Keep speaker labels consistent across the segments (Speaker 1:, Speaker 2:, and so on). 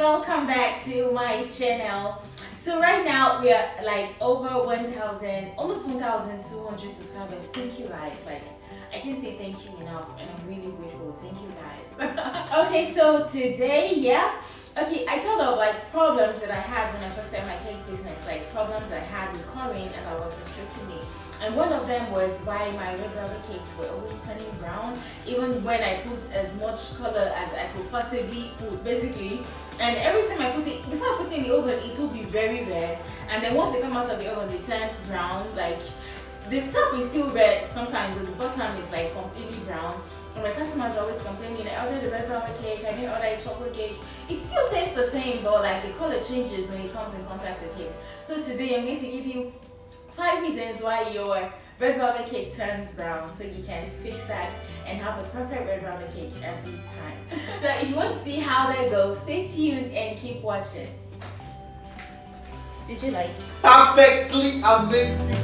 Speaker 1: welcome back to my channel. So right now we are like over 1,000, almost 1,200 subscribers. Thank you guys. Like, I can't say thank you enough, and I'm really grateful. Thank you guys. Okay, so today, I thought of like problems that I had when I first started my cake business, like problems I had with recurring and that were frustrating me. And one of them was why my red velvet cakes were always turning brown, even when I put as much color as I could possibly put, basically. And every time I put it, before I put it in the oven, it will be very red. And then once they come out of the oven, they turn brown. Like, the top is still red sometimes, but the bottom is like completely brown. And my customers are always complaining, I ordered the red velvet cake, I didn't order a chocolate cake. It still tastes the same, but like the color changes when it comes in contact with it. So today I'm going to give you 5 reasons why your red velvet cake turns brown, so you can fix that and have the perfect red velvet cake every time. So if you want to see how that goes, stay tuned and keep watching. Did you like it?
Speaker 2: Perfectly amazing.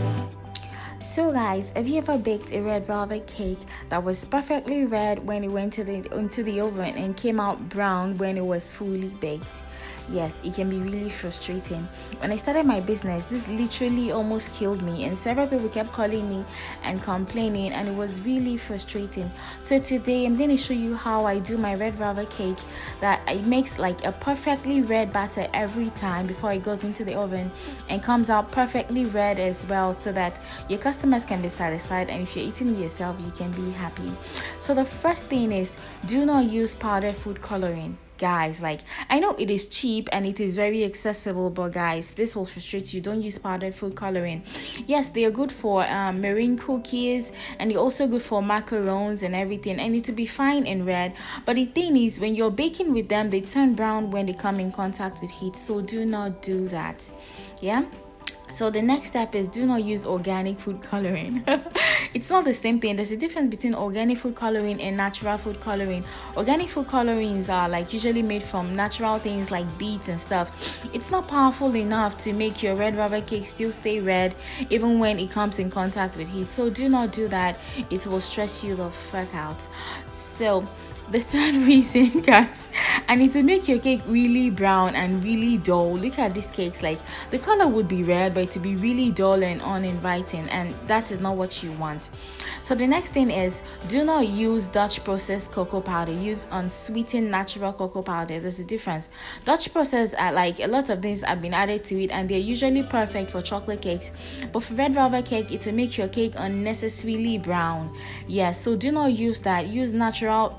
Speaker 3: So guys, have you ever baked a red velvet cake that was perfectly red when it went into the oven and came out brown when it was fully baked? Yes, it can be really frustrating. When I started my business, this literally almost killed me, and several people kept calling me and complaining, and it was really frustrating. So today I'm going to show you how I do my red velvet cake, that it makes like a perfectly red batter every time before it goes into the oven and comes out perfectly red as well, so that your customers can be satisfied, and if you're eating it yourself, you can be happy. So the first thing is, do not use powdered food coloring. Guys, like, I know it is cheap and it is very accessible, but guys, this will frustrate you. Don't use powdered food coloring. Yes, they are good for marine cookies, and they're also good for macarons and everything, and it will be fine in red. But the thing is, when you're baking with them, they turn brown when they come in contact with heat, so do not do that. Yeah. So the next step is, do not use organic food coloring. It's not the same thing. There's a difference between organic food coloring and natural food coloring. Organic food colorings are like usually made from natural things like beets and stuff. It's not powerful enough to make your red velvet cake still stay red even when it comes in contact with heat. So do not do that. It will stress you the fuck out. So the third reason, guys, and it will make your cake really brown and really dull. Look at these cakes, like the color would be red, but it will be really dull and uninviting, and that is not what you want. So the next thing is, do not use Dutch processed cocoa powder. Use unsweetened natural cocoa powder. There's a difference. Dutch processed are like a lot of things have been added to it, and they're usually perfect for chocolate cakes, but for red velvet cake, it will make your cake unnecessarily brown. Yes, so do not use that. Use natural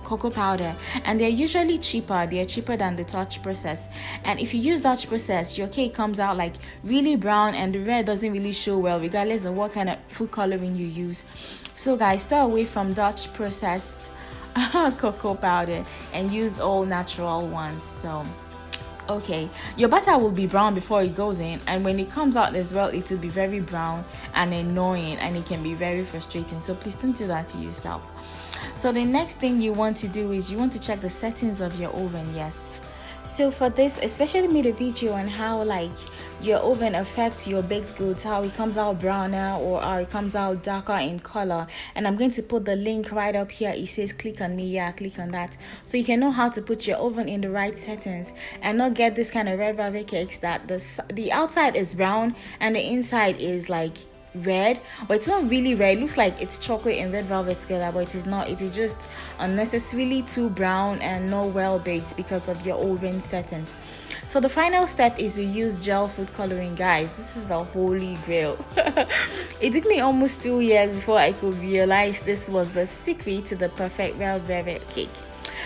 Speaker 3: cocoa powder, and they're usually cheaper. They're cheaper than the Dutch process, and if you use Dutch process, your cake comes out like really brown, and the red doesn't really show well regardless of what kind of food coloring you use. So guys, stay away from Dutch processed cocoa powder and use all natural ones. So okay, your batter will be brown before it goes in, and when it comes out as well, it will be very brown and annoying, and it can be very frustrating. So please don't do that to yourself. So the next thing you want to do is, you want to check the settings of your oven. Yes, so for this, especially made a video on how like your oven affects your baked goods, how it comes out browner or how it comes out darker in color, and I'm going to put the link right up here. It says click on me. Yeah, click on that, so you can know how to put your oven in the right settings and not get this kind of red velvet cakes that the outside is brown and the inside is like red, but it's not really red. It looks like it's chocolate and red velvet together, but it is not. It is just unnecessarily too brown and not well baked because of your oven settings. So the final step is to use gel food coloring. Guys, this is the holy grail. It took me almost 2 years before I could realize this was the secret to the perfect red velvet cake.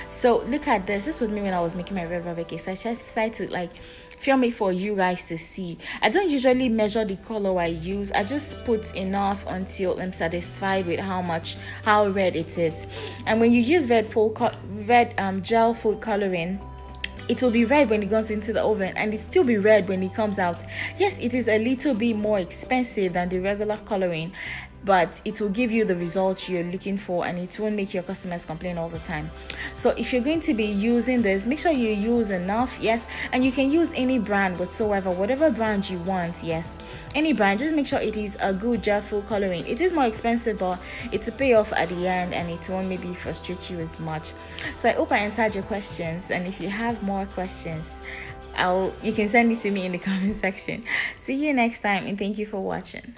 Speaker 3: So look at this. This was me when I was making my red velvet cake. So I just decided to like film it for you guys to see. I don't usually measure the color I use. I just put enough until I'm satisfied with how red it is. And when you use gel food coloring, it will be red when it goes into the oven, and it still be red when it comes out. Yes, it is a little bit more expensive than the regular coloring, but it will give you the results you're looking for, and it won't make your customers complain all the time. So if you're going to be using this, make sure you use enough. Yes, and you can use any brand whatsoever, whatever brand you want. Yes, any brand, just make sure it is a good jet full coloring. It is more expensive, but it's a payoff at the end, and it won't maybe frustrate you as much. So I hope I answered your questions, and if you have more questions, you can send it to me in the comment section. See you next time, and thank you for watching.